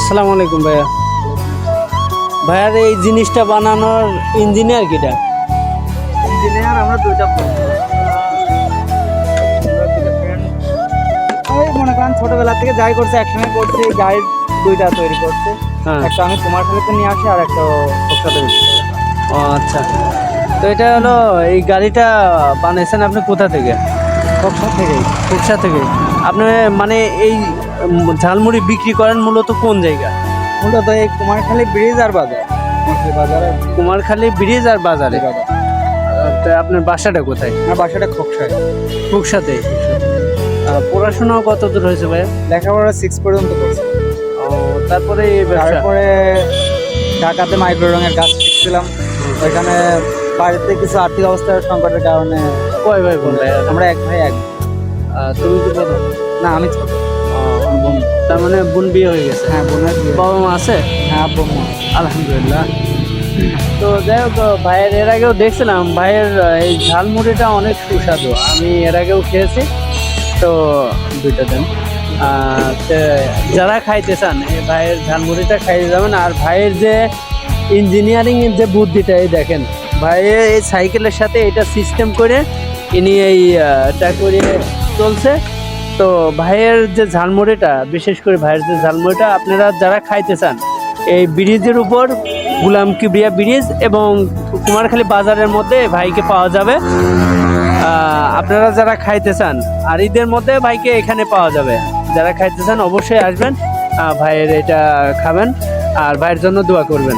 আসসালামু আলাইকুম ভাইয়া। ভাইয়ার এই জিনিসটা বানানোর ইঞ্জিনিয়ার কিটা? ইঞ্জিনিয়ার আমরা দুইটা ওই মনে করেন ছোটবেলা থেকে যাই করছে একসঙ্গে করছে, গাড়ি দুইটা তৈরি করছে। হ্যাঁ। একটা আমি কুমারখালীতে নিয়ে আসি আর একটা খোকসাতে বিক্রি করি। ও আচ্ছা, তো এটা হলো এই গাড়িটা বানিয়েছেন আপনি কোথা থেকে? খোকসা থেকেই। কুকসা থেকে। আপনি মানে এই ঝালমুড়ি বিক্রি করেন মূলত কোন জায়গা? মূলত এই কুমারখালী ব্রিজ আর বাজার, মসজিদ বাজার আর কুমারখালী ব্রিজ আর বাজারে। বাজার। তা আপনার বাসাটা কোথায়? আমার বাসাটা খোকসায়। কুকসাতে। পড়াশোনা কত দূর হয়েছে ভাইয়া? লেখাপড়া 6 পর্যন্ত করছি। ও, তারপরে এই ব্যবসা। তারপরে ঢাকাতে মাইক্রো রঙের কাজ শিখছিলাম। ওইখানে বাড়িতে কিছু আর্থিক অবস্থার সংকটের কারণে কয় ভাই বোন ভাইয়া? আমরা এক ভাই এক বোন। তুমি কি বলো? না আমি ছোট। বোন, তার মানে বোন বিয়ে হয়ে গেছে? হ্যাঁ বোনের বিয়ে। বাবা মা আছে? হ্যাঁ আব্বু আম্মু। আলহামদুলিল্লাহ। তো যাই হোক, ভাইয়ের এর আগেও দেখছিলাম ভাইয়ের এই ঝালমুড়িটা অনেক সুস্বাদু, আমি এর আগেও খেয়েছি। তো দুইটা দেন। তো যারা খাইতে চান এই ভাইয়ের ঝালমুড়িটা খাইতে যাবেন। আর ভাইয়ের যে ইঞ্জিনিয়ারিং এর যে বুদ্ধিটা, এই দেখেন ভাইয়ের এই সাইকেলের সাথে এটা সিস্টেম করে ইনি এইটা করে চলছে। তো ভাইয়ের যে ঝালমুড়িটা, বিশেষ করে ভাইয়ের যে ঝালমুড়িটা আপনারা যারা খাইতে চান এই ব্রিজের উপর, গুলাম কিবরিয়া ব্রিজ এবং কুমারখালী বাজারের মধ্যে ভাইকে পাওয়া যাবে। আপনারা যারা খাইতে চান আর ঈদের মধ্যে ভাইকে এখানে পাওয়া যাবে। যারা খাইতে চান অবশ্যই আসবেন, ভাইয়ের এটা খাবেন আর ভাইয়ের জন্য দোয়া করবেন।